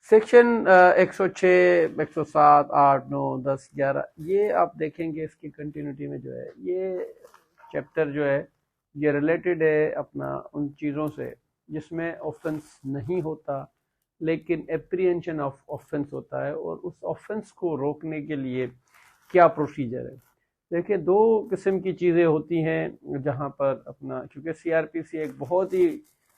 Section 106, 107, 8, 9, 10, 11 ये आप देखेंगे इसकी कंटिन्यूटी में जो है ये चैप्टर जो है ये रिलेटेड है अपना उन चीज़ों से जिसमें ऑफेंस नहीं होता लेकिन एप्रीहेंशन ऑफ ऑफेंस होता है, और उस ऑफेंस को रोकने के लिए क्या प्रोसीजर है। देखिए, दो किस्म की चीज़ें होती हैं जहाँ पर अपना, क्योंकि सीआरपीसी एक बहुत ही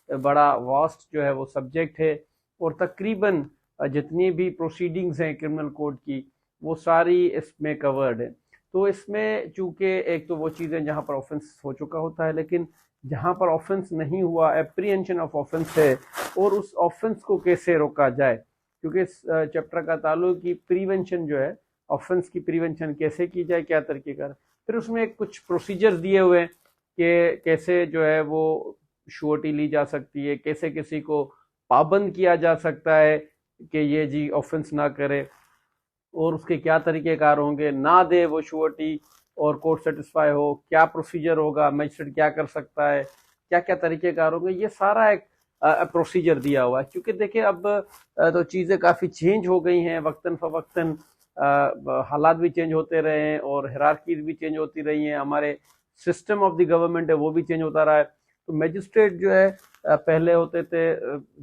बड़ा वास्ट जो है वो सब्जेक्ट है, और तकरीबन जितनी भी प्रोसीडिंग्स हैं क्रिमिनल कोड की वो सारी इसमें कवर्ड है। तो इसमें चूंकि एक तो वो चीज़ें जहाँ पर ऑफेंस हो चुका होता है, लेकिन जहाँ पर ऑफेंस नहीं हुआ, एप्रीहेंशन ऑफ ऑफेंस है, और उस ऑफेंस को कैसे रोका जाए, क्योंकि इस चैप्टर का ताल्लुक की प्रिवेंशन जो है, ऑफेंस की प्रिवेंशन कैसे की जाए, क्या तरीकेकार। फिर उसमें कुछ प्रोसीजर्स दिए हुए हैं कि कैसे जो है वो श्योरिटी ली जा सकती है, कैसे किसी को पाबंद किया जा सकता है कि ये जी ऑफेंस ना करे, और उसके क्या तरीकेकार होंगे, ना दे वो श्योरिटी और कोर्ट सेटिस्फाई हो, क्या प्रोसीजर होगा, मजिस्ट्रेट क्या कर सकता है, क्या क्या तरीकेकार होंगे, ये सारा एक प्रोसीजर दिया हुआ है। क्योंकि देखिए अब तो चीज़ें काफ़ी चेंज हो गई हैं, वक्तन फ़वक्तन हालात भी चेंज होते रहे हैं और हिरार्कीज भी चेंज होती रही हैं, हमारे सिस्टम ऑफ द गवर्नमेंट है वो भी चेंज होता रहा है। तो मजिस्ट्रेट जो है पहले होते थे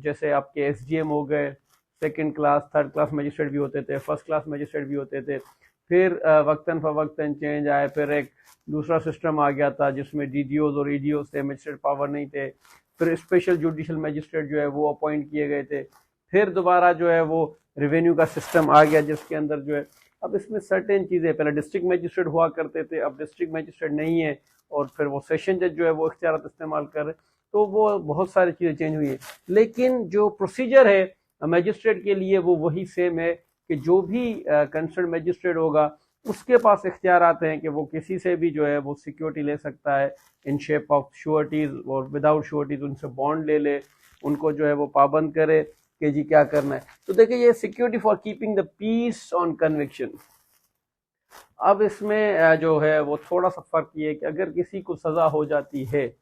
जैसे आपके एसडीएम हो गए, second class third class magistrate भी होते थे, फर्स्ट क्लास मजिस्ट्रेट भी होते थे। फिर वक्तन फ़वक्तन चेंज आए, फिर एक दूसरा सिस्टम आ गया था जिसमें डीडीओज और ईडीओज थे, मजिस्ट्रेट पावर नहीं थे। फिर स्पेशल जुडिशल मजिस्ट्रेट जो है वो अपॉइंट किए गए थे। फिर दोबारा जो है वो रेवेन्यू का सिस्टम आ गया जिसके अंदर जो है अब इसमें सर्टेन चीज़ें, पहले डिस्ट्रिक्ट मजिस्ट्रेट हुआ करते थे, अब डिस्ट्रिक्ट मजिस्ट्रेट नहीं है, और फिर वो सेशन जज जो है वो इख्तियार इस्तेमाल कर रहे, तो वो बहुत सारी चीज़ें चेंज हुई है। लेकिन जो प्रोसीजर है मजिस्ट्रेट के लिए वो वही सेम है कि जो भी कंसर्न मजिस्ट्रेट होगा उसके पास इख्तियारात हैं कि वो किसी से भी जो है वो सिक्योरिटी ले सकता है इन शेप ऑफ श्योरिटीज और विदाउट श्योरिटीज, उनसे बॉन्ड ले ले, उनको जो है वो पाबंद करे कि जी क्या करना है। तो देखिए, ये security for keeping the peace on conviction. अब इसमें जो है वो थोड़ा सा फर्क ये है कि अगर किसी को सजा हो जाती है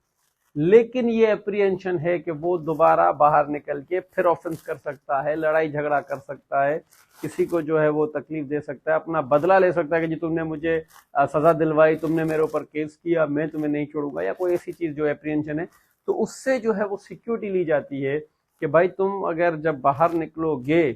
लेकिन ये अप्रीहेंशन है कि वो दोबारा बाहर निकल के फिर ऑफेंस कर सकता है, लड़ाई झगड़ा कर सकता है, किसी को जो है वो तकलीफ दे सकता है, अपना बदला ले सकता है कि जी तुमने मुझे सजा दिलवाई, तुमने मेरे ऊपर केस किया, मैं तुम्हें नहीं छोड़ूंगा, या कोई ऐसी चीज जो अप्रीहेंशन है। तो उससे जो है वो सिक्योरिटी ली जाती है कि भाई तुम अगर जब बाहर निकलोगे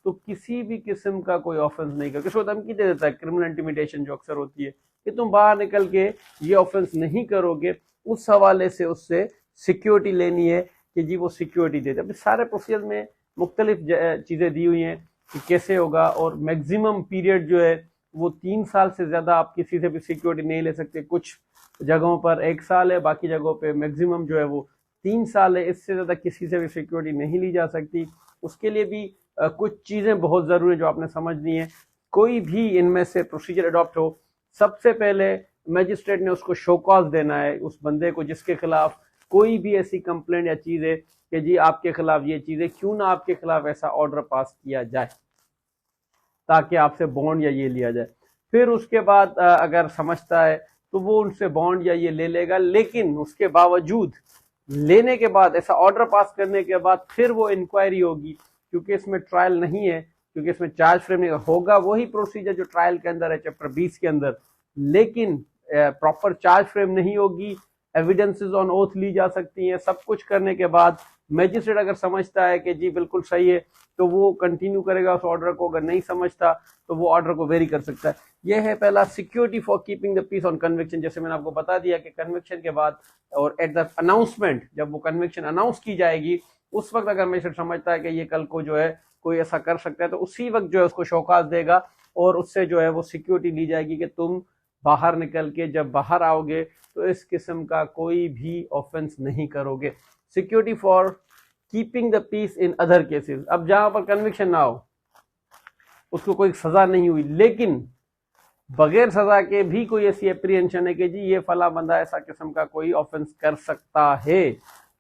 तो किसी भी किस्म का कोई ऑफेंस नहीं कर, किसी को धमकी दे देता है, क्रिमिनल इंटिमिडेशन जो अक्सर होती है कि तुम बाहर निकल के ये ऑफेंस नहीं करोगे, उस हवाले से उससे सिक्योरिटी लेनी है कि जी वो सिक्योरिटी दे दे। अभी सारे प्रोसीजर में मुख्तलिफ चीज़ें दी हुई हैं कि कैसे होगा, और मैक्सिमम पीरियड जो है वो 3 साल से ज़्यादा आप किसी से भी सिक्योरिटी नहीं ले सकते। कुछ जगहों पर 1 साल है, बाकी जगहों पे मैक्सिमम जो है वो 3 साल है, इससे ज़्यादा किसी से भी सिक्योरिटी नहीं ली जा सकती। उसके लिए भी कुछ चीज़ें बहुत ज़रूरी है जो आपने समझनी है। कोई भी इनमें से प्रोसीजर अडॉप्ट हो, सबसे पहले मजिस्ट्रेट ने उसको शोकॉज देना है उस बंदे को जिसके खिलाफ कोई भी ऐसी कंप्लेंट या चीज़ है कि जी आपके खिलाफ ये चीज़ है, क्यों ना आपके खिलाफ ऐसा ऑर्डर पास किया जाए ताकि आपसे बॉन्ड या ये लिया जाए। फिर उसके बाद अगर समझता है तो वो उनसे बॉन्ड या ये ले लेगा, लेकिन उसके बावजूद लेने के बाद, ऐसा ऑर्डर पास करने के बाद फिर वो इंक्वायरी होगी, क्योंकि इसमें ट्रायल नहीं है, क्योंकि इसमें चार्ज फ्रेम नहीं होगा, वही प्रोसीजर जो ट्रायल के अंदर है चैप्टर 20 के अंदर, लेकिन प्रॉपर चार्ज फ्रेम नहीं होगी, एविडेंसेस ऑन ओथ ली जा सकती हैं। सब कुछ करने के बाद मजिस्ट्रेट अगर समझता है कि जी बिल्कुल सही है तो वो कंटिन्यू करेगा उस ऑर्डर को, अगर नहीं समझता तो वो ऑर्डर को वेरी कर सकता है। यह है पहला, security for keeping the peace on conviction. जैसे मैंने आपको बता दिया कि कन्विक्शन के बाद और एट द अनाउंसमेंट, जब वो कन्विक्शन अनाउंस की जाएगी उस वक्त अगर मजिस्ट्रेट समझता है कि ये कल को जो है कोई ऐसा कर सकता है तो उसी वक्त जो है उसको शौकास देगा और उससे जो है वो सिक्योरिटी ली जाएगी कि तुम बाहर निकल के जब बाहर आओगे तो इस किस्म का कोई भी ऑफेंस नहीं करोगे। Security for keeping the peace in other cases. अब जहां पर कन्विक्शन ना हो, उसको कोई सजा नहीं हुई, लेकिन बगैर सजा के भी कोई ऐसी एप्रीहेंशन है कि जी ये फला बंदा ऐसा किस्म का कोई ऑफेंस कर सकता है,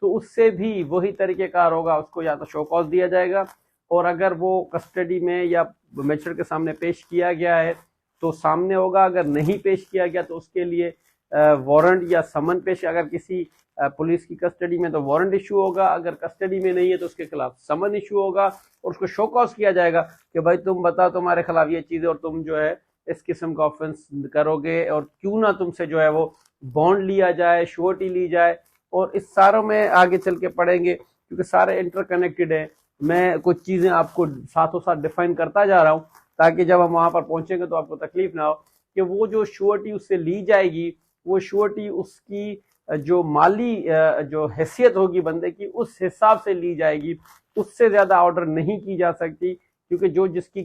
तो उससे भी वही तरीकेकार होगा, उसको या तो शो कॉज दिया जाएगा, और अगर वो कस्टडी में या मजिस्ट्रेट के सामने पेश किया गया है तो सामने होगा, अगर नहीं पेश किया गया तो उसके लिए वारंट या समन पेश, अगर किसी पुलिस की कस्टडी में तो वारंट इशू होगा, अगर कस्टडी में नहीं है तो उसके खिलाफ समन इशू होगा और उसको शो कॉज किया जाएगा कि भाई तुम बताओ तुम्हारे खिलाफ ये चीज़ और तुम जो है इस किस्म का ऑफेंस करोगे और क्यों ना तुमसे जो है वो बॉन्ड लिया जाए, श्योरिटी ली जाए। और इस सारों में आगे चल के पढ़ेंगे क्योंकि सारे इंटरकनेक्टेड हैं। मैं कुछ चीज़ें आपको साथों साथ डिफाइन करता जा रहा हूँ ताकि जब हम वहाँ पर पहुँचेंगे तो आपको तकलीफ ना हो कि वो जो श्योरिटी उससे ली जाएगी वो श्योरिटी उसकी जो माली जो हैसियत होगी बंदे की उस हिसाब से ली जाएगी, उससे ज़्यादा ऑर्डर नहीं की जा सकती क्योंकि जो जिसकी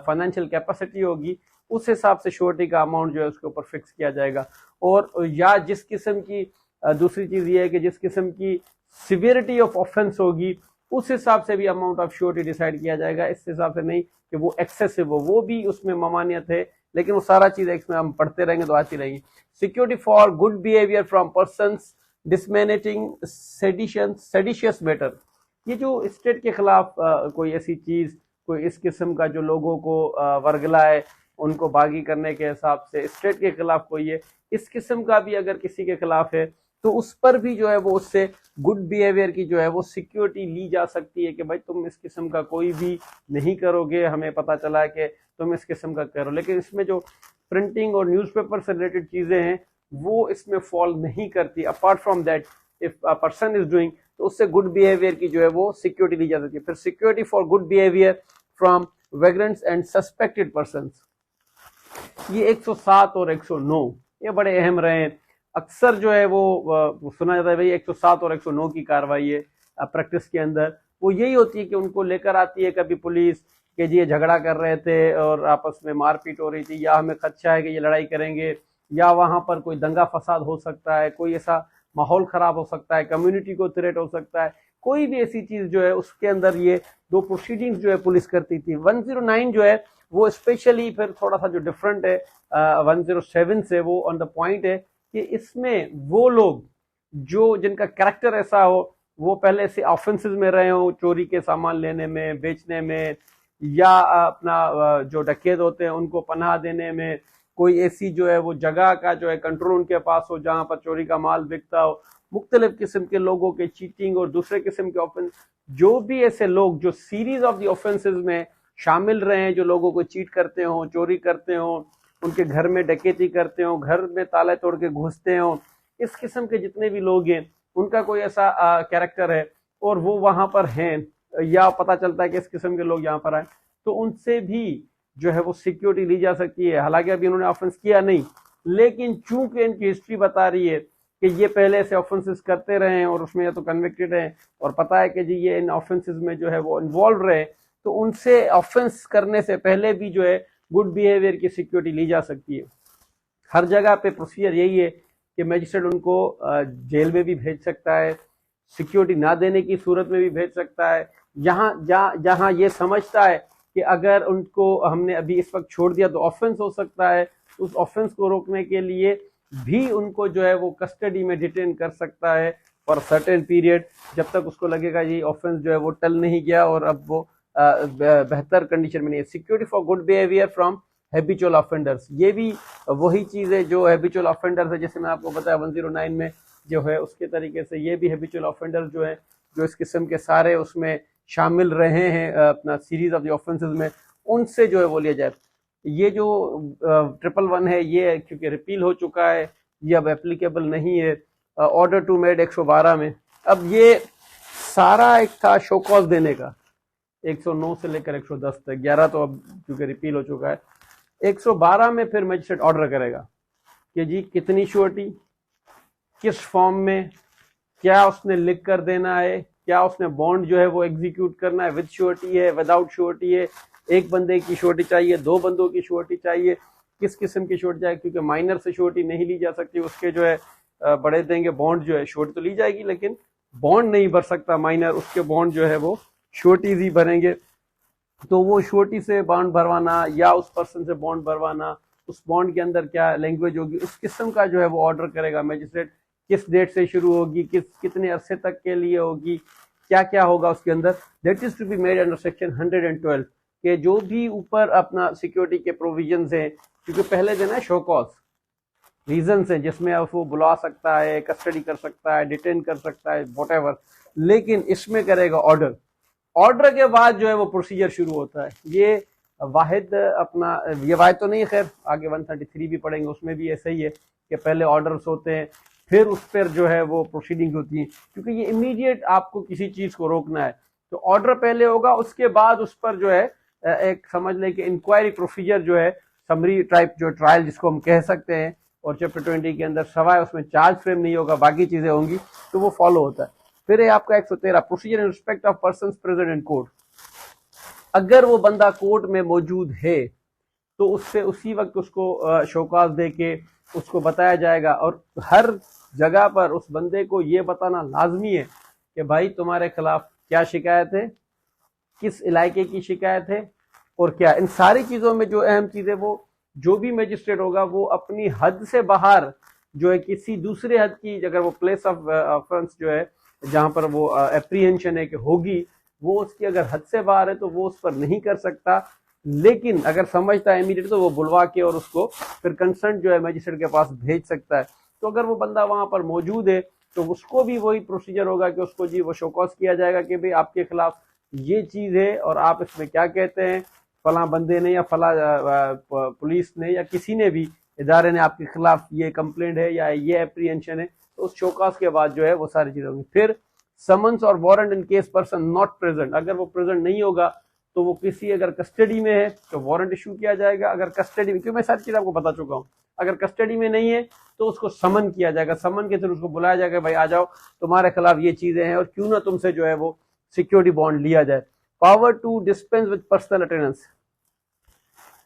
फाइनेंशियल कैपेसिटी होगी उस हिसाब से श्योरिटी का अमाउंट जो है उसके ऊपर फिक्स किया जाएगा। और या जिस किस्म की दूसरी चीज़ ये है कि जिस किस्म की सिवियरिटी ऑफ ऑफेंस होगी उस हिसाब से भी अमाउंट ऑफ श्योरिटी डिसाइड किया जाएगा। इस हिसाब से नहीं कि वो एक्सेसिव हो, वो भी उसमें ममानियत है, लेकिन वो सारा चीज़ इसमें हम पढ़ते रहेंगे तो आती रहेंगी। Security for good behaviour from persons disseminating seditious matter, ये जो स्टेट के खिलाफ कोई ऐसी चीज़, कोई इस किस्म का जो लोगों को वर्गलाए, उनको बागी करने के हिसाब से स्टेट के खिलाफ कोई है, इस किस्म का भी अगर किसी के खिलाफ है तो उस पर भी जो है वो उससे गुड बिहेवियर की जो है वो सिक्योरिटी ली जा सकती है कि भाई तुम इस किस्म का कोई भी नहीं करोगे, हमें पता चला है कि तुम इस किस्म का करो। लेकिन इसमें जो प्रिंटिंग और न्यूज़पेपर से रिलेटेड चीज़ें हैं वो इसमें फॉल नहीं करती। Apart from that if a person is doing तो उससे गुड बिहेवियर की जो है वो सिक्योरिटी ली जा सकती है। फिर security for good behaviour from vagrants and suspected persons, ये 107 और 109 ये बड़े अहम रहे हैं। अक्सर जो है वो सुना जाता है भाई 107 और 109 की कार्रवाई है प्रैक्टिस के अंदर, वो यही होती है कि उनको लेकर आती है कभी पुलिस कि जी ये झगड़ा कर रहे थे और आपस में मारपीट हो रही थी, या हमें खदशा है कि ये लड़ाई करेंगे, या वहाँ पर कोई दंगा फसाद हो सकता है, कोई ऐसा माहौल ख़राब हो सकता है, कम्युनिटी को थ्रेट हो सकता है, कोई भी ऐसी चीज़ जो है उसके अंदर ये दो प्रोसीडिंग्स जो है पुलिस करती थी। 109 जो है वो स्पेशली फिर थोड़ा सा जो डिफरेंट है 107 से, वो ऑन द पॉइंट है कि इसमें वो लोग जो जिनका कैरेक्टर ऐसा हो, वो पहले से ऑफेंसेस में रहे हो, चोरी के सामान लेने में, बेचने में, या अपना जो डकैत होते हैं उनको पनाह देने में, कोई ऐसी जो है वो जगह का जो है कंट्रोल उनके पास हो जहां पर चोरी का माल बिकता हो, मुख्तलिफ किस्म के लोगों के चीटिंग और दूसरे किस्म के ऑफेंस, जो भी ऐसे लोग जो सीरीज ऑफ द ऑफेंसेस में शामिल रहे हैं, जो लोगों को चीट करते हो, चोरी करते हो, उनके घर में डकैती करते हो, घर में ताले तोड़ के घुसते हो, इस किस्म के जितने भी लोग हैं उनका कोई ऐसा कैरेक्टर है और वो वहां पर हैं, या पता चलता है कि इस किस्म के लोग यहाँ पर आए, तो उनसे भी जो है वो सिक्योरिटी ली जा सकती है। हालांकि अभी उन्होंने ऑफेंस किया नहीं, लेकिन चूंकि इनकी हिस्ट्री बता रही है कि ये पहले से ऑफेंसेस करते रहे हैं और उसमें या तो कन्विक्टेड हैं और पता है कि जी ये इन ऑफेंसेस में जो है वो इन्वॉल्व रहे, तो उनसे ऑफेंस करने से पहले भी जो है गुड बिहेवियर की सिक्योरिटी ली जा सकती है। हर जगह पे प्रोसीजर यही है कि मजिस्ट्रेट उनको जेल में भी भेज सकता है, सिक्योरिटी ना देने की सूरत में भी भेज सकता है, जहाँ ये समझता है कि अगर उनको हमने अभी इस वक्त छोड़ दिया तो ऑफेंस हो सकता है, उस ऑफेंस को रोकने के लिए भी उनको जो है वो कस्टडी में डिटेन कर सकता है फॉर सर्टेन पीरियड, जब तक उसको लगेगा ये ऑफेंस जो है वो टल नहीं गया और अब वो बेहतर कंडीशन में नहीं है। Security for good behaviour from habitual offenders, ये भी वही चीज़ है जो हैबिचुअल ऑफेंडर्स है, जैसे मैं आपको बताया 109 में जो है उसके तरीके से ये भी हैबिचुअल ऑफेंडर्स जो है जो इस किस्म के सारे उसमें शामिल रहे हैं अपना सीरीज ऑफ द ऑफेंसेस में, उनसे जो है वो लिया जाए। ये जो 111 है ये क्योंकि रिपील हो चुका है, ये अब एप्लीकेबल नहीं है। ऑर्डर टू मेड 112 में, अब ये सारा एक था शो कॉज देने का 109 से लेकर 110 तक, 11 तो अब क्योंकि रिपील हो चुका है। 112 में फिर मजिस्ट्रेट ऑर्डर करेगा कि जी कितनी श्योरिटी, किस फॉर्म में, क्या उसने लिख कर देना है, क्या उसने बॉन्ड जो है वो एग्जीक्यूट करना है, विद श्योरिटी है, विदाउट श्योरिटी है, एक बंदे की श्योरिटी चाहिए, दो बंदों की श्योरिटी चाहिए, किस किस्म की श्योरिटी चाहिए, क्योंकि माइनर से श्योरिटी नहीं ली जा सकती, उसके जो है बड़े देंगे बॉन्ड जो है श्योरिटी तो ली जाएगी लेकिन बॉन्ड नहीं भर सकता माइनर, उसके बॉन्ड जो है वो श्योरिटीज ही भरेंगे। तो वो श्योरिटी से बॉन्ड भरवाना या उस पर्सन से बॉन्ड भरवाना, उस बॉन्ड के अंदर क्या लैंग्वेज होगी, उस किस्म का जो है वो ऑर्डर करेगा मजिस्ट्रेट, किस डेट से शुरू होगी, कितने अरसे तक के लिए होगी, क्या क्या होगा उसके अंदर। That is to be made under section 112 के जो भी ऊपर अपना सिक्योरिटी के प्रोविजंस हैं, क्योंकि पहले देना है शो कॉज, रीजन हैं जिसमें अब वो बुला सकता है, कस्टडी कर सकता है, डिटेन कर सकता है, वॉटेवर, लेकिन इसमें करेगा ऑर्डर। ऑर्डर के बाद जो है वो प्रोसीजर शुरू होता है। ये वाहिद अपना, ये वाहिद तो नहीं, खैर आगे 133 भी पढ़ेंगे, उसमें भी ऐसा ही है कि पहले ऑर्डर्स होते हैं, फिर उस पर जो है वो प्रोसीडिंग होती है, क्योंकि ये इमीडिएट आपको किसी चीज को रोकना है तो ऑर्डर पहले होगा, उसके बाद उस पर जो है एक समझ लें कि इंक्वायरी प्रोसीजर जो है, समरी टाइप जो ट्रायल जिसको हम कह सकते हैं, और चैप्टर 20 के अंदर सवाए उसमें चार्ज फ्रेम नहीं होगा, बाकी चीजें होंगी, तो वो फॉलो होता है। फिर है आपका 113 procedure in respect of person present in court. अगर वो बंदा कोर्ट में मौजूद है तो उससे उसी वक्त उसको शोकाज दे के उसको बताया जाएगा, और हर जगह पर उस बंदे को ये बताना लाजमी है कि भाई तुम्हारे खिलाफ क्या शिकायत है, किस इलाके की शिकायत है और क्या। इन सारी चीजों में जो अहम चीज है, वो जो भी मजिस्ट्रेट होगा वो अपनी हद से बाहर जो है किसी दूसरे हद की, अगर वो प्लेस ऑफ ऑफेंस जो है जहां पर वो एप्रीहेंशन है कि होगी, वो उसकी अगर हद से बाहर है तो वो उस पर नहीं कर सकता। लेकिन अगर समझता है इमीडिएट तो वो बुलवा के और उसको फिर कंसर्न जो है मजिस्ट्रेट के पास भेज सकता है। तो अगर वो बंदा वहां पर मौजूद है तो उसको भी वही प्रोसीजर होगा कि उसको जी वो शोकॉज किया जाएगा कि भाई आपके खिलाफ ये चीज है और आप इसमें क्या कहते हैं, फला बंदे ने या फला पुलिस ने या किसी ने भी इदारे ने आपके खिलाफ ये कंप्लेंट है या ये एप्रीहेंशन है, तो उस शोकॉज के बाद जो है वो सारी चीजें होंगी। फिर समन्स और warrant in case person not present, अगर वो प्रेजेंट नहीं होगा तो वो किसी, अगर कस्टडी में है तो वारंट इशू किया जाएगा, अगर कस्टडी में, क्योंकि मैं सारी चीज आपको बता चुका हूँ, अगर कस्टडी में नहीं है तो उसको समन किया जाएगा, समन के थ्रू उसको बुलाया जाएगा, भाई आ जाओ तुम्हारे खिलाफ ये चीजें हैं और क्यों ना तुमसे जो है वो सिक्योरिटी बॉन्ड लिया जाए। Power to dispense with personal attendance,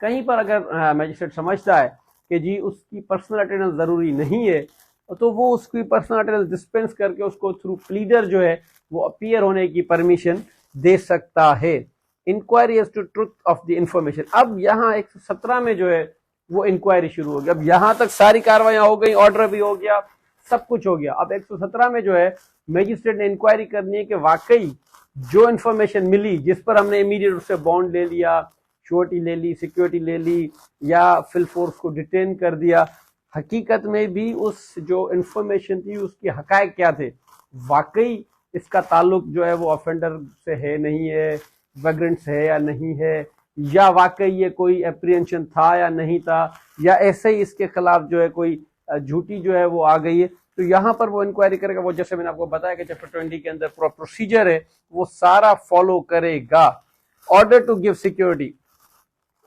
कहीं पर अगर मजिस्ट्रेट समझता है कि जी उसकी पर्सनल अटेंडेंस जरूरी नहीं है तो वो उसकी पर्सनल अटेंडेंस डिस्पेंस करके उसको थ्रू प्लीडर जो है वो अपीयर होने की परमिशन दे सकता है। Inquiry as to truth of the information, अब यहाँ 117 में जो है वो इंक्वायरी शुरू हो गई। अब यहां तक सारी कार्रवाइयां हो गई, ऑर्डर भी हो गया, सब कुछ हो गया। अब 117 में जो है मजिस्ट्रेट ने इंक्वायरी करनी है कि वाकई जो इंफॉर्मेशन मिली जिस पर हमने इमीडिएट उससे बॉन्ड ले लिया, श्योरिटी ले ली, सिक्योरिटी ले ली या फिल फोर्स को डिटेन कर दिया, हकीकत में भी उस जो इंफॉर्मेशन थी उसके हकायक क्या थे, वाकई इसका ताल्लुक जो है वो ऑफेंडर से है नहीं है, वैग्रेंट से है या नहीं है, या वाकई ये कोई एप्रीहेंशन था या नहीं था, या ऐसे ही इसके खिलाफ जो है कोई झूठी जो है वो आ गई है, तो यहाँ पर वो इंक्वायरी करेगा। वो जैसे मैंने आपको बताया कि चैप्टर 20 के अंदर पूरा प्रोसीजर है वो सारा फॉलो करेगा। ऑर्डर टू गिव सिक्योरिटी,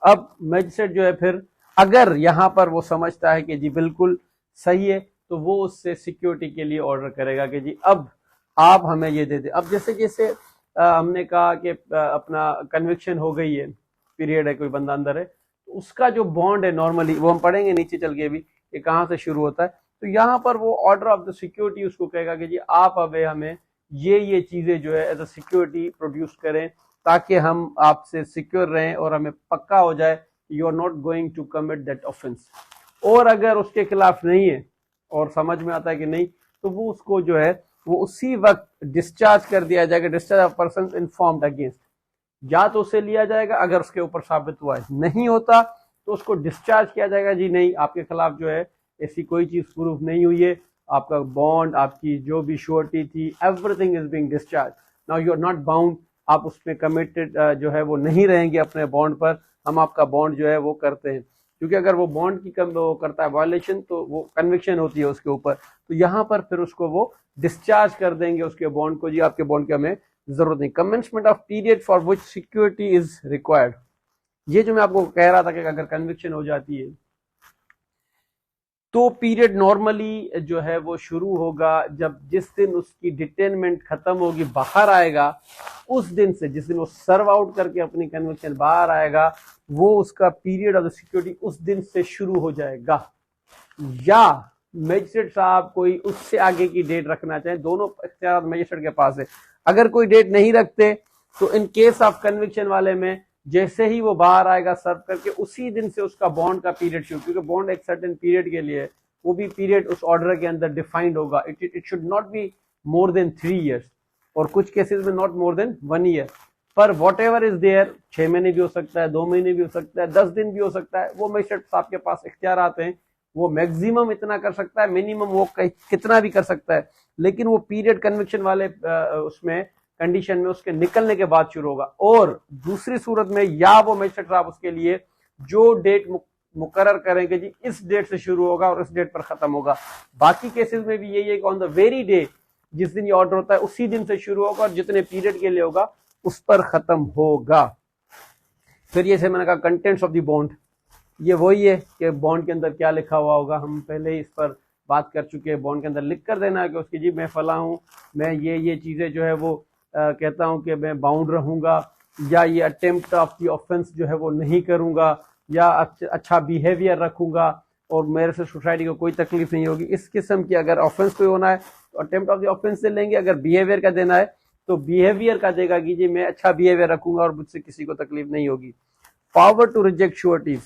अब मजिस्ट्रेट जो है फिर अगर यहाँ पर वो समझता है कि जी बिल्कुल सही है तो वो उससे सिक्योरिटी के लिए ऑर्डर करेगा कि जी अब आप हमें ये दे दे। अब जैसे जैसे हमने कहा कि अपना कन्विक्शन हो गई है, पीरियड है, कोई बंदा अंदर है, तो उसका जो बॉन्ड है नॉर्मली वो हम पढ़ेंगे नीचे चल के भी कि कहाँ से शुरू होता है। तो यहाँ पर वो ऑर्डर ऑफ द सिक्योरिटी उसको कहेगा कि जी आप अब हमें ये चीजें जो है एज अ सिक्योरिटी प्रोड्यूस करें ताकि हम आपसे सिक्योर रहें और हमें पक्का हो जाए you are not going to commit that offence. और अगर उसके खिलाफ नहीं है और समझ में आता है कि नहीं, तो वो उसको जो है वो उसी वक्त डिस्चार्ज कर दिया जाएगा, discharge of person informed against, या तो उसे लिया जाएगा अगर उसके ऊपर साबित हुआ है, नहीं होता तो उसको डिस्चार्ज किया जाएगा, जी नहीं आपके खिलाफ जो है ऐसी कोई चीज प्रूफ नहीं हुई है, आपका बॉन्ड, आपकी जो भी श्योरिटी थी, everything is being discharge, now you are not bound, आप उसमें कमिटेड जो है वो नहीं रहेंगे अपने बॉन्ड पर, हम आपका बॉन्ड जो है वो करते हैं, क्योंकि अगर वो बॉन्ड की वो करता है वायलेशन तो वो कन्विक्शन होती है उसके ऊपर, तो यहाँ पर फिर उसको वो डिस्चार्ज कर देंगे उसके बॉन्ड को, जी आपके बॉन्ड की हमें जरूरत नहीं। Commencement of period for which security is required, ये जो मैं आपको कह रहा था कि अगर कन्विक्शन हो जाती है तो पीरियड नॉर्मली जो है वो शुरू होगा जब जिस दिन उसकी डिटेनमेंट खत्म होगी, बाहर आएगा, उस दिन से जिस दिन वो सर्व आउट करके अपनी कन्विक्शन बाहर आएगा वो उसका पीरियड ऑफ द सिक्योरिटी उस दिन से शुरू हो जाएगा। या मजिस्ट्रेट साहब कोई उससे आगे की डेट रखना चाहे, दोनों इख्तियार मजिस्ट्रेट के पास है। अगर कोई डेट नहीं रखते तो इन केस ऑफ कन्विक्शन वाले में जैसे ही वो बाहर आएगा सर्व करके उसी दिन से उसका बॉन्ड का पीरियड शुरू, क्योंकि बॉन्ड एक सर्टेन पीरियड के लिए, वो भी पीरियड उस ऑर्डर के अंदर डिफाइंड होगा, it should not be more than 3 years और कुछ केसेस में नॉट मोर देन 1 year, पर वॉट एवर इज देयर, 6 महीने भी हो सकता है, 2 महीने भी हो सकता है, 10 दिन भी हो सकता है, वो मजिस्ट्रेट साहब के पास इख्तियार आते हैं, वो मैक्सिमम इतना कर सकता है, मिनिमम वो कितना भी कर सकता है, लेकिन वो पीरियड कन्विक्शन वाले उसमें कंडीशन में उसके निकलने के बाद शुरू होगा। और दूसरी सूरत में या वो मजिस्ट्रेट साहब उसके लिए जो डेट मुकर्रर करेंगे जी इस डेट से शुरू होगा और इस डेट पर खत्म होगा। बाकी केसेस में भी यही है कि ऑन द वेरी डे जिस दिन ये ऑर्डर होता है उसी दिन से शुरू होगा और जितने पीरियड के लिए होगा उस पर खत्म होगा। फिर ये से मैंने कहा कंटेंट्स ऑफ द बॉन्ड, ये वही है कि बॉन्ड के अंदर क्या लिखा हुआ होगा, हम पहले ही इस पर बात कर चुके हैं। बॉन्ड के अंदर लिख कर देना है कि उसकी जी मैं फला हूँ, मैं ये चीजें जो है वो कहता हूँ कि मैं बाउंड रहूंगा, या ये अटेम्प्ट ऑफ द ऑफेंस जो है वो नहीं करूंगा, या अच्छा बिहेवियर रखूंगा और मेरे से सोसाइटी को कोई तकलीफ नहीं होगी। इस किस्म की अगर ऑफेंस कोई होना है तो अटेम्प्ट ऑफ द ऑफेंस से लेंगे, अगर बिहेवियर का देना है तो बिहेवियर का देगा कि जी मैं अच्छा बिहेवियर रखूंगा और मुझसे किसी को तकलीफ नहीं होगी। पावर टू रिजेक्ट श्योरिटीज,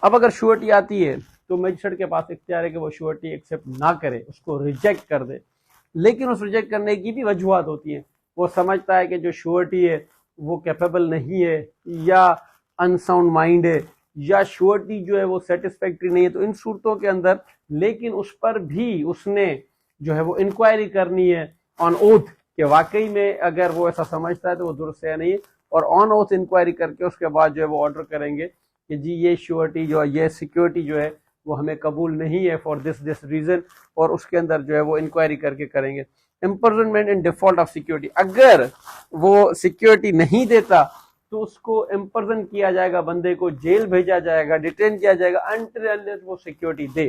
अब अगर श्योरिटी आती है तो मजिस्ट्रेट के पास इख्तियार है कि वो श्योरिटी एक्सेप्ट ना करे, उसको रिजेक्ट कर दे। लेकिन उस रिजेक्ट करने की भी वजूहत होती है, वो समझता है कि जो श्योरिटी है वो कैपेबल नहीं है, या अनसाउंड माइंड है, या श्योरिटी जो है वो सेटिस्फैक्ट्री नहीं है। तो इन सूरतों के अंदर लेकिन उस पर भी उसने जो है वो इंक्वायरी करनी है ऑन ओथ कि वाकई में अगर वो ऐसा समझता है तो वो दुरुस्त है नहीं, और ऑन ओथ इंक्वायरी करके उसके बाद जो है वो ऑर्डर करेंगे कि जी ये श्योरिटी जो है, ये सिक्योरिटी जो है वो हमें कबूल नहीं है फॉर दिस रीजन, और उसके अंदर जो है वो इंक्वायरी करके करेंगे। Imprisonment in default of security, अगर वो सिक्योरिटी नहीं देता तो उसको इम्प्रिजन किया जाएगा, बंदे को जेल भेजा जाएगा, डिटेन किया जाएगा अनटिल अनलेस वो सिक्योरिटी दे,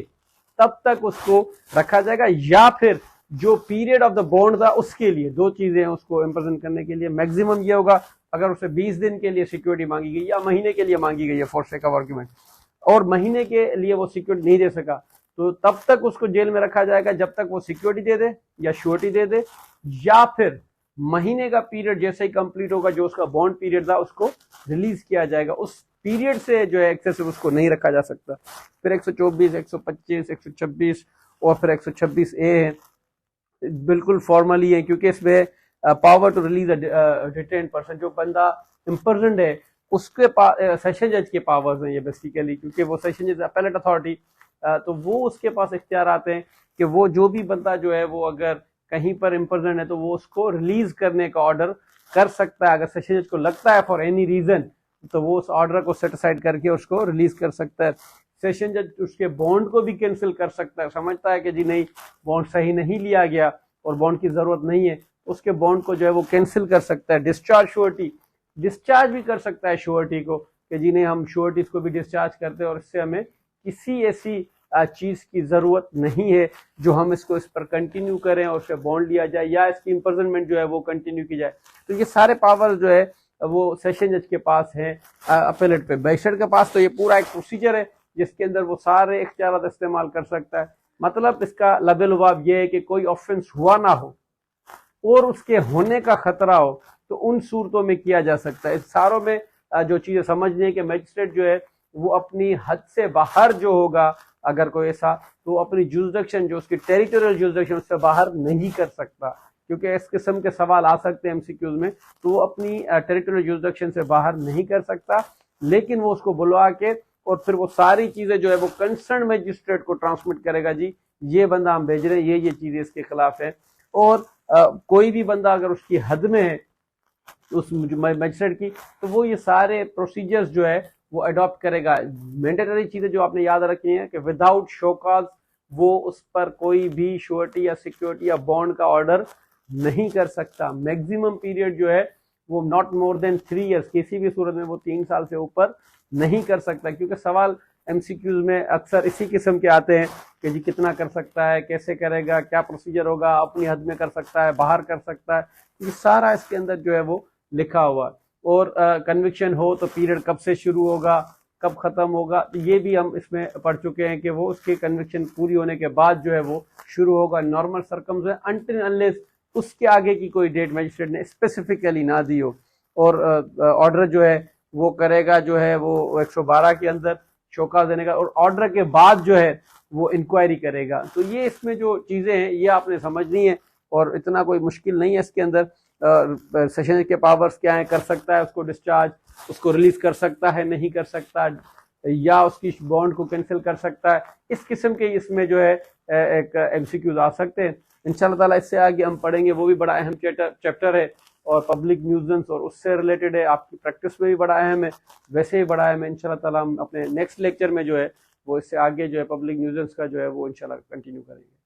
तब तक उसको रखा जाएगा। या फिर जो पीरियड ऑफ द बॉन्ड था उसके लिए दो चीजें हैं उसको इम्प्रिजन करने के लिए, मैक्सिमम ये होगा अगर उसे 20 दिन के लिए सिक्योरिटी मांगी गई या महीने के लिए मांगी गई है फॉर सेक ऑफ आर्गुमेंट, और महीने के लिए वो सिक्योरिटी नहीं दे सका तो तब तक उसको जेल में रखा जाएगा जब तक वो सिक्योरिटी दे दे या श्योरिटी दे दे, या फिर महीने का पीरियड जैसे ही कंप्लीट होगा जो उसका बॉन्ड पीरियड था उसको रिलीज किया जाएगा। उस पीरियड से जो है एक्सेसिव उसको नहीं रखा जा सकता। फिर 124, 125, 126 और फिर 126A है, बिल्कुल फॉर्मली है क्योंकि इसमें power to release detained person, जो बंदा इम्प्रिजन्ड है उसके पास सेशन जज के पावर्स हैं ये बेसिकली, क्योंकि वो सेशन जज अपीलेट अथॉरिटी, तो वो उसके पास इख्तियार आते हैं कि वो जो भी बंदा जो है वो अगर कहीं पर इम्प्रिजन्ड है तो वो उसको रिलीज करने का ऑर्डर कर सकता है। अगर सेशन जज को लगता है फॉर एनी रीजन तो वो उस ऑर्डर को सेट असाइड करके उसको रिलीज कर सकता है। सेशन जज उसके बॉन्ड को भी कैंसिल कर सकता है, समझता है कि जी नहीं बॉन्ड सही नहीं लिया गया और बॉन्ड की जरूरत नहीं है, उसके बॉन्ड को जो है वो कैंसिल कर सकता है। डिस्चार्ज श्योरिटी, डिस्चार्ज भी कर सकता है श्योरिटी को कि जी नहीं हम श्योरिटीज को भी डिस्चार्ज करते हैं और इससे हमें किसी ऐसी चीज की जरूरत नहीं है जो हम इसको इस पर कंटिन्यू करें और उससे बॉन्ड लिया जाए या इसकी इम्प्रिजनमेंट जो है वो कंटिन्यू की जाए। तो ये सारे पावर जो है वो सेशन जज के पास है अपीलेट पे। मजिस्ट्रेट के पास तो ये पूरा एक प्रोसीजर है जिसके अंदर वो सारे इख्तियारात इस्तेमाल कर सकता है। मतलब इसका लबे-लुबाब ये है कि कोई ऑफेंस हुआ ना हो और उसके होने का खतरा हो तो उन सूरतों में किया जा सकता है। इस सारों में जो चीजें समझनी है कि मजिस्ट्रेट जो है वो अपनी हद से बाहर जो होगा अगर कोई ऐसा, तो वो अपनी जुरिसडिक्शन जो उसकी टेरिटोरियल जुरिसडिक्शन उससे बाहर नहीं कर सकता, क्योंकि इस किस्म के सवाल आ सकते हैं एमसीक्यूज में, तो वो अपनी टेरिटोरियल जुरिसडिक्शन से बाहर नहीं कर सकता, लेकिन वो उसको बुलवा के और फिर वो सारी चीजें जो है वो कंसर्न मजिस्ट्रेट को ट्रांसमिट करेगा, जी ये बंदा हम भेज रहे हैं, ये चीजें इसके खिलाफ है। और कोई भी बंदा अगर उसकी हद में है उस मजिस्ट्रेट की, तो वो ये सारे प्रोसीजर्स जो है वो अडॉप्ट करेगा। मैंडेटरी चीजें जो आपने याद रखनी है कि विदाउट शो कॉज वो उस पर कोई भी श्योरिटी या सिक्योरिटी या बॉन्ड का ऑर्डर नहीं कर सकता। मैक्सिमम पीरियड जो है वो नॉट मोर देन 3 ईयर्स, किसी भी सूरत में वो 3 साल से ऊपर नहीं कर सकता, क्योंकि सवाल एमसीक्यूज में अक्सर इसी किस्म के आते हैं कि जी कितना कर सकता है, कैसे करेगा, क्या प्रोसीजर होगा, अपनी हद में कर सकता है, बाहर कर सकता है, ये सारा इसके अंदर जो है वो लिखा हुआ। और कन्विक्शन हो तो पीरियड कब से शुरू होगा, कब खत्म होगा, तो ये भी हम इसमें पढ़ चुके हैं कि वो उसकी कन्विक्शन पूरी होने के बाद जो है वो शुरू होगा नॉर्मल सर्कमस्टेंस अनटिल अनलेस उसके आगे की कोई डेट मजिस्ट्रेट ने स्पेसिफिकली ना दी हो। और ऑर्डर जो है वो करेगा जो है वो 112 के अंदर शोकाज देने का, और ऑर्डर के बाद जो है वो इंक्वायरी करेगा। तो ये इसमें जो चीजें हैं ये आपने समझनी है और इतना कोई मुश्किल नहीं है इसके अंदर। सेशन के पावर्स क्या है, कर सकता है उसको डिस्चार्ज, उसको रिलीज कर सकता है, नहीं कर सकता, या उसकी बॉन्ड को कैंसिल कर सकता है। इस किस्म के इसमें जो है एक एमसीक्यूज आ सकते हैं। इंशाल्लाह ताला इससे आगे हम पढ़ेंगे, वो भी बड़ा अहम चैप्टर है और पब्लिक न्यूजेंस और उससे रिलेटेड है, आपकी प्रैक्टिस में भी बड़ा अहम है, वैसे ही बड़ा अहम है। इंशाल्लाह ताला हम अपने नेक्स्ट लेक्चर में जो है वो इससे आगे जो है पब्लिक न्यूजेंस का जो है वो इंशाल्लाह कंटिन्यू करेंगे।